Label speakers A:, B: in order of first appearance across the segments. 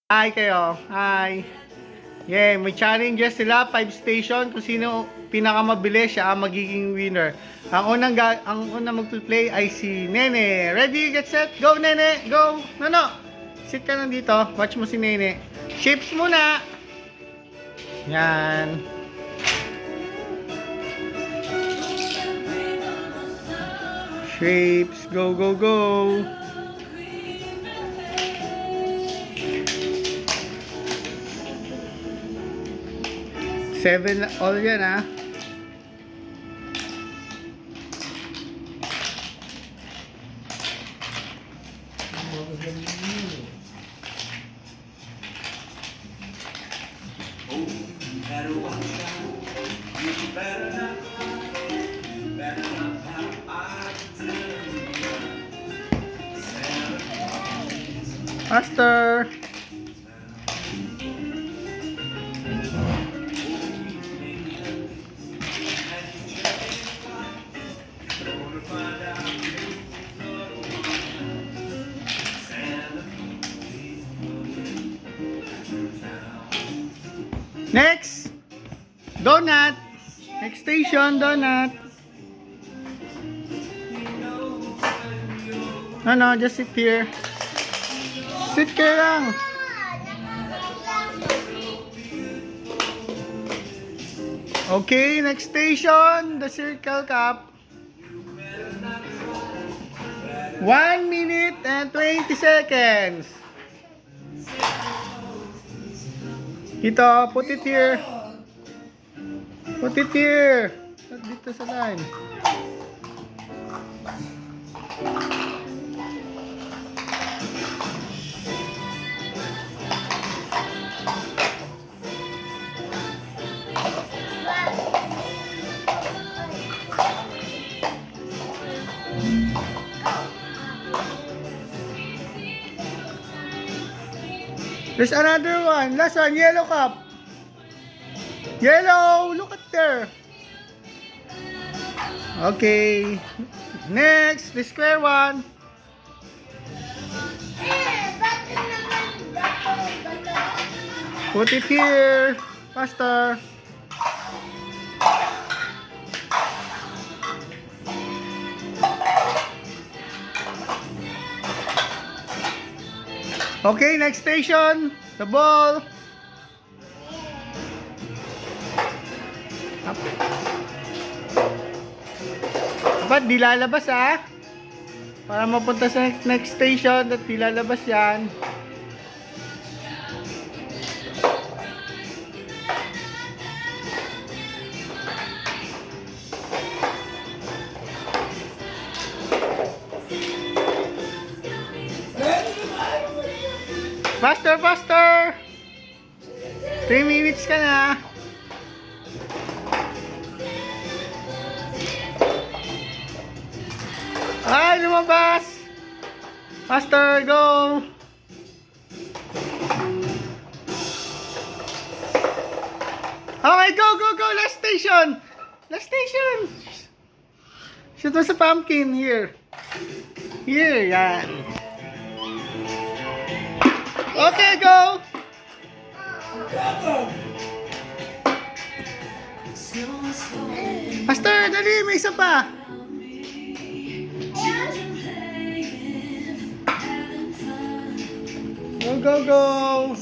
A: Hi kayo. Hi. Yeah, may challenges sila, 5 station kung sino pinakamabilis siya ang magiging winner. Ang unang magpi-play ay si Nene. Ready, get set, go Nene, go. No. Sit ka lang dito, watch mo si Nene. Shapes muna. Yan. Shapes, go. 7 all yan ah. Faster. Next, donut. Next station, donut. No, just sit here. Sit ka lang. Okay, next station, the Circle Cup. 1 minute and 20 seconds. Ito, put it here. Put it here. Dito sa line. There's another one. Last one, yellow cup. Yellow, look at there. Okay. Next, the square one. Put it here. Faster. Okay, next station, the ball. Ba't di lalabas ah? Para mapunta sa next station at di lalabas yan. Faster! 3 minutes ka na. Ay, lumabas! Faster, go! Okay, go! Last station! Shoot mo sa pumpkin, here. Here, yan. Okay, go! Faster, dali, may isa pa. Go!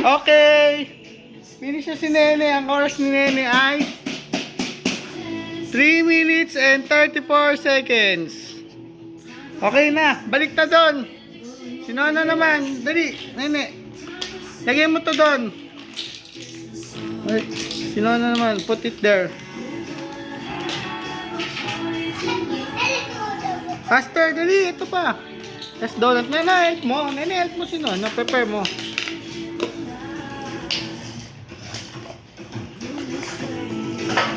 A: Okay! Finish na si Nene. Ang oras ni Nene ay 3 minutes and 34 seconds. Okay na. Balik na doon. Sino na naman? Dali, Nene. Lagyan mo to doon. Sino na naman? Put it there. Faster, dali. Ito pa. Tapos donut. Nene, help mo sino. Prepare mo.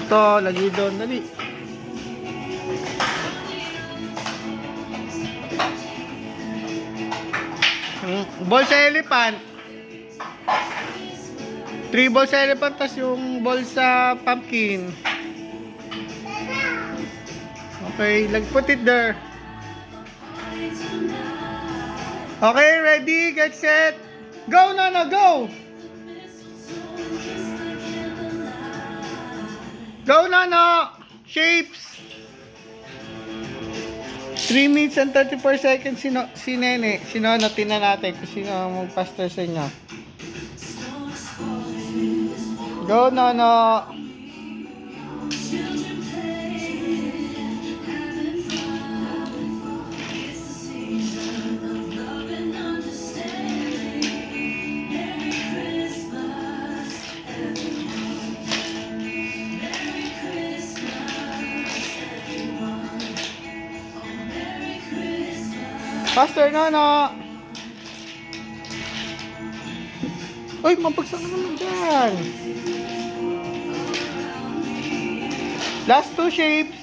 A: Ito, lagi doon. Dali. Ball sa elephant. 3 ball sa elephant, tas yung ball sa pumpkin. Okay, put it there. Okay, ready, get set. Go, Nana, go! Go, Nana! Shapes! 3 minutes and 34 seconds si Nene. Sino na tingnan natin kung sino mag-faster sa inyo. Go, Nana! Faster, Nana! Uy, mapagsak na naman dyan! Last 2 shapes.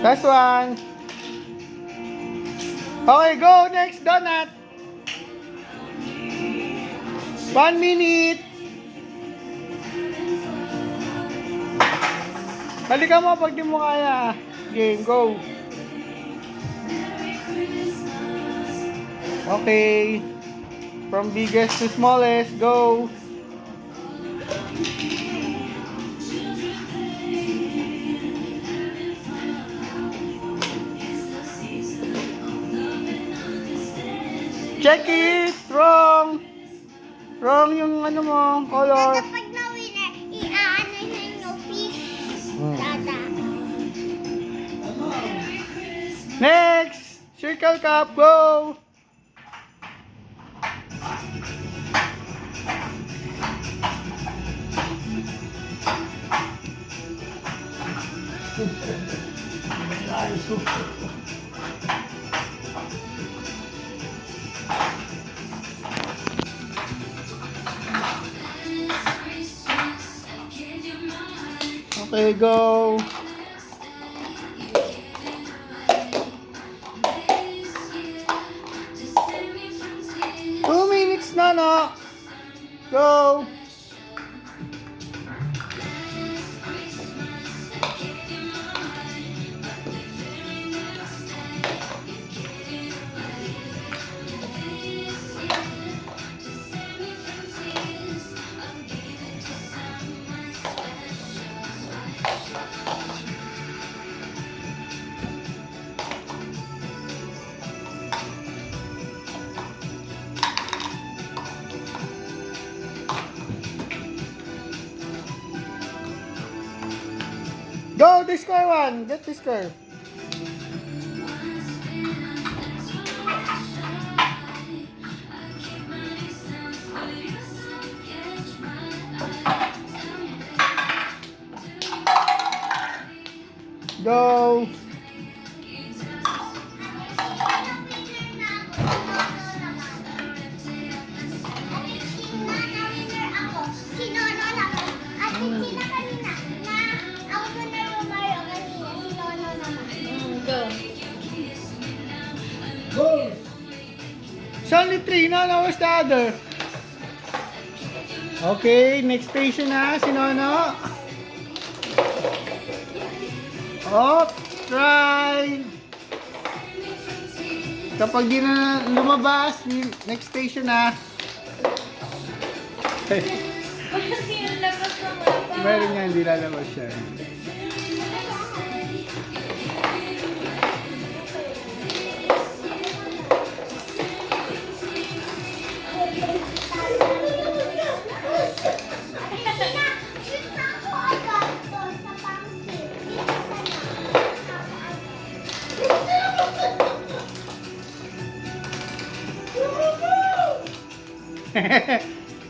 A: Last one. Okay, go! Next donut! 1 minute! Balikan mo pag di mo kaya. Game, go. Okay. From biggest to smallest, go. Check it! Wrong! Wrong yung ano mo, color.
B: Pag na-winner, i-ano yun yung fish. Dada.
A: Next! Circle cup, go! Okay, go! Two minutes na, no? Go! Go, this square one. Get this square. Go. It's only 3, no? Where's the other? Okay, next station na, si Nono. Oh, try. Kapag di na lumabas, next station na. Meron nga, hindi lalabas siya.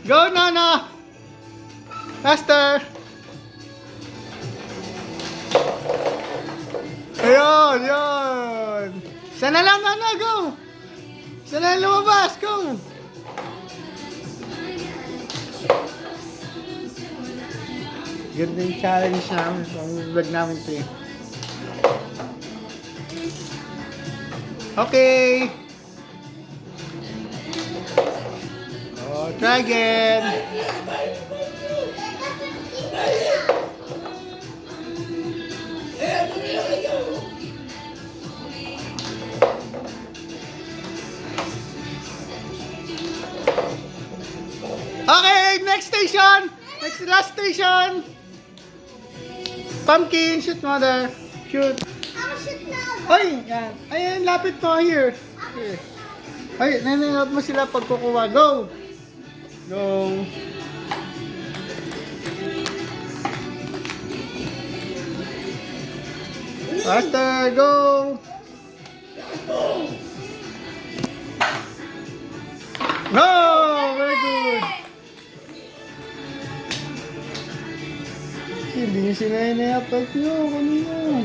A: Go, Nana! Faster! Ayun, yun! Sana lang, Nana, go! Sana lang lumabas, go! Ganda yung challenge namin. Ang vlog namin ito eh. Okay. Oh, try again. Okay, next station. Last station. Pumpkin, shoot mother. Shoot.
B: I'll shoot now.
A: Ay, yan. Ayan, lapit mo here. Here. Ay, nananap mo sila pag kukuha. Go! Go! Faster, go! No! Very good! Hindi nyo sila inayapag nyo. Kanina.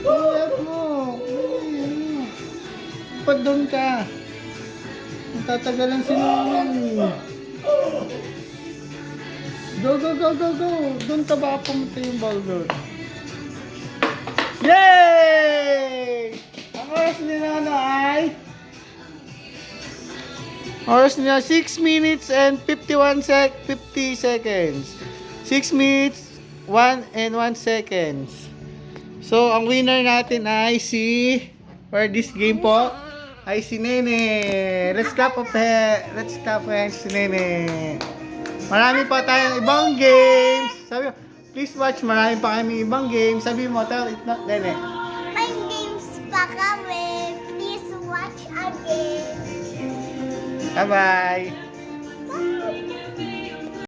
A: Inayap mo. Pag doon ka. Tatagalan sila namin. Go, go, go, go, go. Doon ka ba pumunta yung ball doon? Yay! Ang oras nila ay oras nila 6 minutes and 50 seconds. 6 minutes 1 and 1 seconds. So, ang winner natin ay si for this game po ay si Nene. Let's clap of Let's clap of hands si Nene. Marami pa tayong ibang games. Sabi mo, please watch. Marami pa kami ibang games. Sabi mo, tell it not, Nene.
B: May games pa kami. Please watch again.
A: Bye-bye.